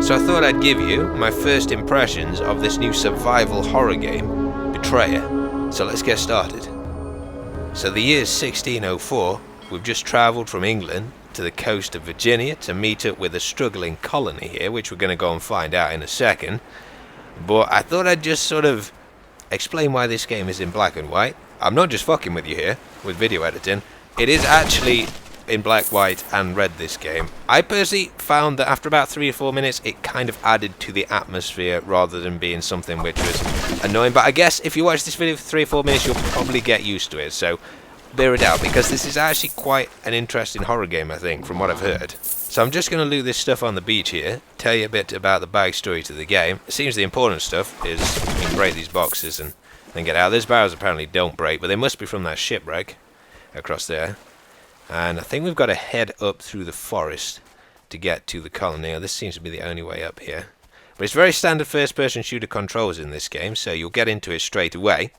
So I thought I'd give you my first impressions of this new survival horror game, Betrayer. So let's get started. So the year's 1604, we've just travelled from England to the coast of Virginia to meet up with a struggling colony here, which we're going to go and find out in a second. But I thought I'd just sort of explain why this game is in black and white. I'm not just fucking with you here, with video editing. It is actually in black, white and red, this game. I personally found that after about 3 or 4 minutes, it kind of added to the atmosphere rather than being something which was annoying. But I guess if you watch this video for 3 or 4 minutes, you'll probably get used to it. So bear it out, because this is actually quite an interesting horror game, I think, from what I've heard. So I'm just going to loot this stuff on the beach here, tell you a bit about the backstory to the game. It seems the important stuff is you can break these boxes and then get out. Those barrels apparently don't break, but they must be from that shipwreck across there. And I think we've got to head up through the forest to get to the colony. Now, this seems to be the only way up here. But it's very standard first-person shooter controls in this game, so you'll get into it straight away.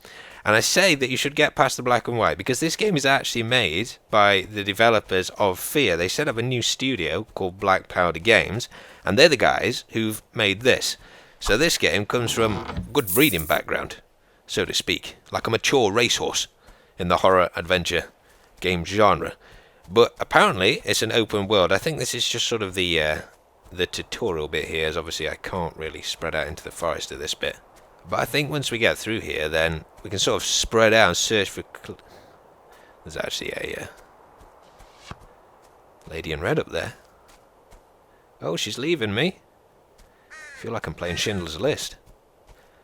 And I say that you should get past the black and white, because this game is actually made by the developers of Fear. They set up a new studio called Black Powder Games, and they're the guys who've made this. So this game comes from a good breeding background, so to speak, like a mature racehorse in the horror-adventure game genre. But apparently it's an open world. I think this is just sort of the tutorial bit here, as obviously I can't really spread out into the forest at this bit. But I think once we get through here, then we can sort of spread out and search for... There's actually a lady in red up there. Oh, she's leaving me. I feel like I'm playing Schindler's List.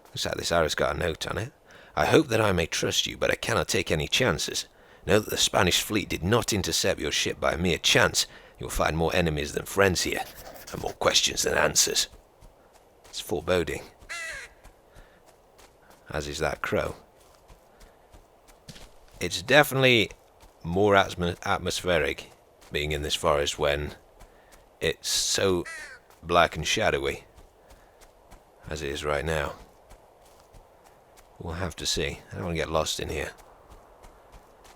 Looks like this arrow's got a note on it. I hope that I may trust you, but I cannot take any chances. Know that the Spanish fleet did not intercept your ship by mere chance. You'll find more enemies than friends here, and more questions than answers. It's foreboding. As is that crow. It's definitely more atmospheric being in this forest when it's so black and shadowy as it is right now. We'll have to see. I don't want to get lost in here,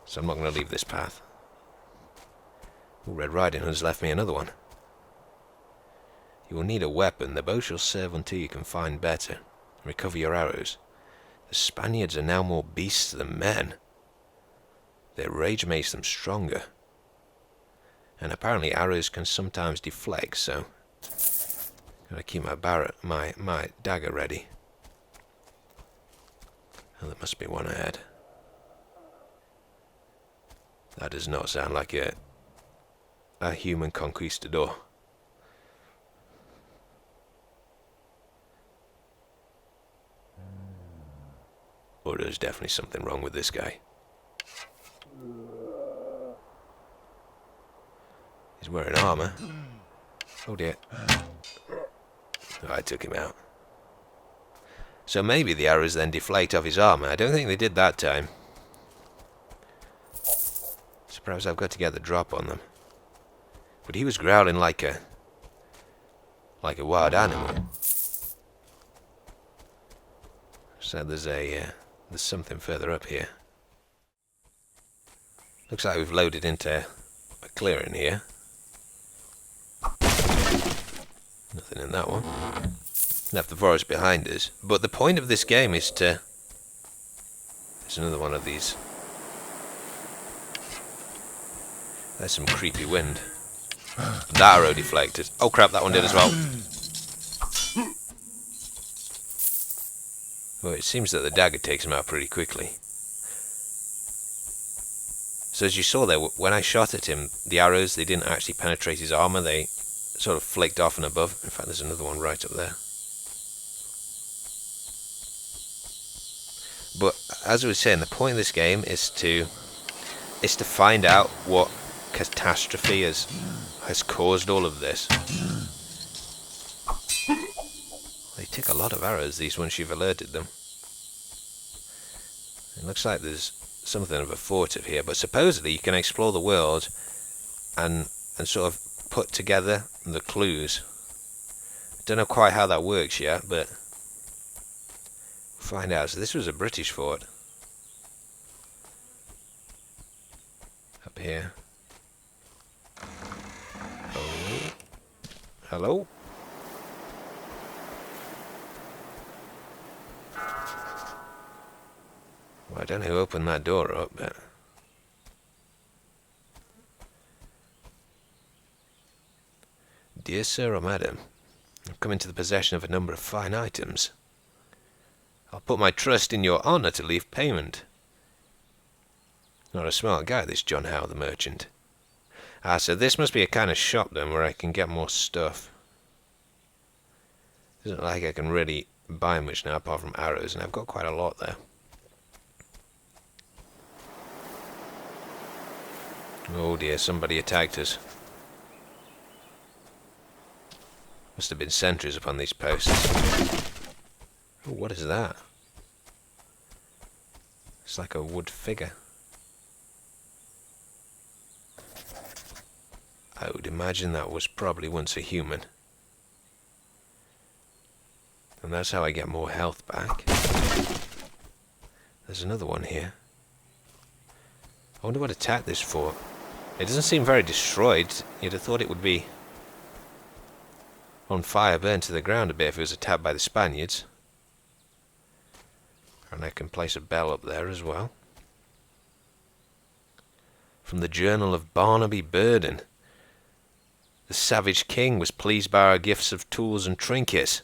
so I'm not going to leave this path. Ooh, Red Riding Hood's left me another one. You will need a weapon. The bow shall serve until you can find better. Recover your arrows. The Spaniards are now more beasts than men. Their rage makes them stronger. And apparently arrows can sometimes deflect, so gotta keep my dagger ready. Oh, there must be one ahead. That does not sound like a human conquistador. Or there's definitely something wrong with this guy. He's wearing armor. Oh dear. Oh, I took him out. So maybe the arrows then deflate off his armor. I don't think they did that time. Perhaps I've got to get the drop on them. But he was growling like a wild animal. So there's something further up here. Looks like we've loaded into a clearing here. Nothing in that one. Left the forest behind us. But the point of this game is to... There's another one of these. There's some creepy wind. That arrow deflected. Oh crap, that one did as well. Well, it seems that the dagger takes him out pretty quickly. So as you saw there, when I shot at him, the arrows, they didn't actually penetrate his armor. They sort of flaked off and above. In fact, there's another one right up there. But as I was saying, the point of this game is to find out what catastrophe has caused all of this. They take a lot of arrows, these once you've alerted them. It looks like there's something of a fort up here, but supposedly you can explore the world and sort of put together the clues. I don't know quite how that works yet, but we'll find out. So this was a British fort. Up here. Oh. Hello? Well, I don't know who opened that door up, but... Dear Sir or Madam, I've come into the possession of a number of fine items. I'll put my trust in your honour to leave payment. Not a smart guy, this John Howe, the merchant. Ah, so this must be a kind of shop then where I can get more stuff. Doesn't look like I can really buy much now apart from arrows, and I've got quite a lot there. Oh dear, somebody attacked us. Must have been sentries upon these posts. Oh, what is that? It's like a wood figure. I would imagine that was probably once a human. And that's how I get more health back. There's another one here. I wonder what attacked this fort. It doesn't seem very destroyed. You'd have thought it would be on fire, burnt to the ground a bit if it was attacked by the Spaniards. And I can place a bell up there as well. From the Journal of Barnaby Burden. The savage king was pleased by our gifts of tools and trinkets,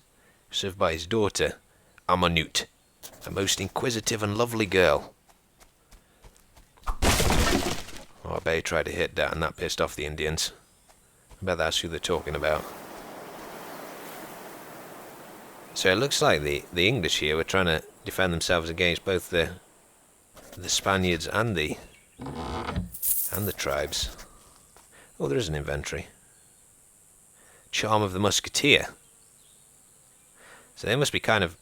served by his daughter, Amonute, a most inquisitive and lovely girl. Oh, I bet he tried to hit that and that pissed off the Indians. I bet that's who they're talking about. So it looks like the English here were trying to defend themselves against both the Spaniards and the tribes. Oh, there is an inventory. Charm of the Musketeer. So they must be kind of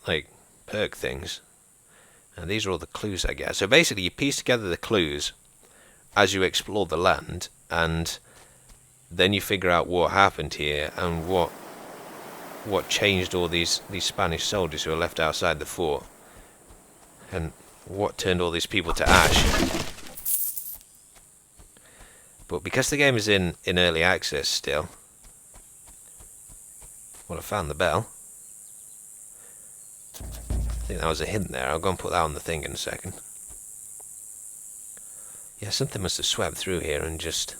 like perk things. And these are all the clues I get. So basically you piece together the clues as you explore the land, and then you figure out what happened here and what changed all these Spanish soldiers who were left outside the fort, and what turned all these people to ash. But because the game is in early access still, well, I found the bell. I think that was a hint there. I'll go and put that on the thing in a second. Yeah, something must have swept through here and just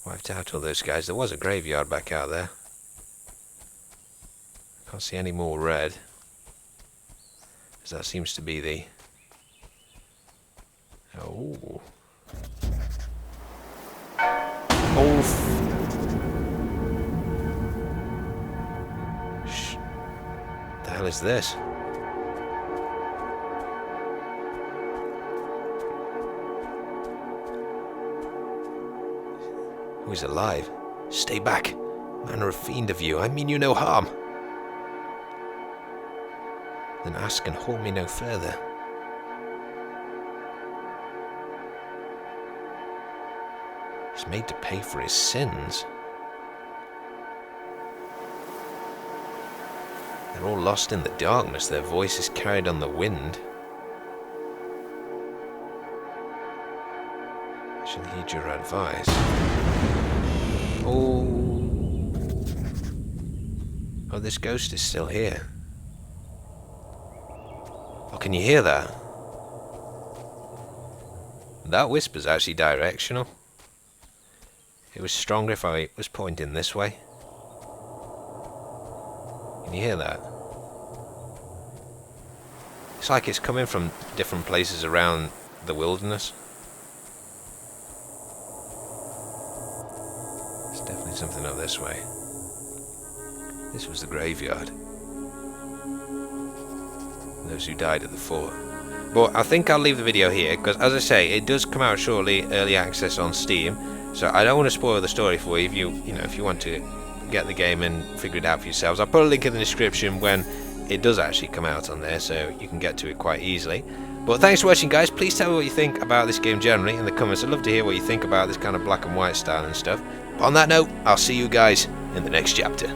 wiped out all those guys. There was a graveyard back out there. Can't see any more red, as that seems to be the... Oh. Oh. The hell is this? Who is alive? Stay back. Man or a fiend of you, I mean you no harm. Then ask and hold me no further. He's made to pay for his sins. They're all lost in the darkness, their voices carried on the wind. I shall heed your advice. Oh. Oh, this ghost is still here. Oh, can you hear that? That whisper's actually directional. It was stronger if I was pointing this way. Can you hear that? It's like it's coming from different places around the wilderness. There's definitely something up this way. This was the graveyard. Those who died at the fort. But I think I'll leave the video here, because as I say, it does come out shortly, early access on Steam. So I don't want to spoil the story for you. If you want to get the game and figure it out for yourselves, I'll put a link in the description when it does actually come out on there, so you can get to it quite easily. But thanks for watching, guys. Please tell me what you think about this game generally in the comments. I'd love to hear what you think about this kind of black and white style and stuff. But on that note, I'll see you guys in the next chapter.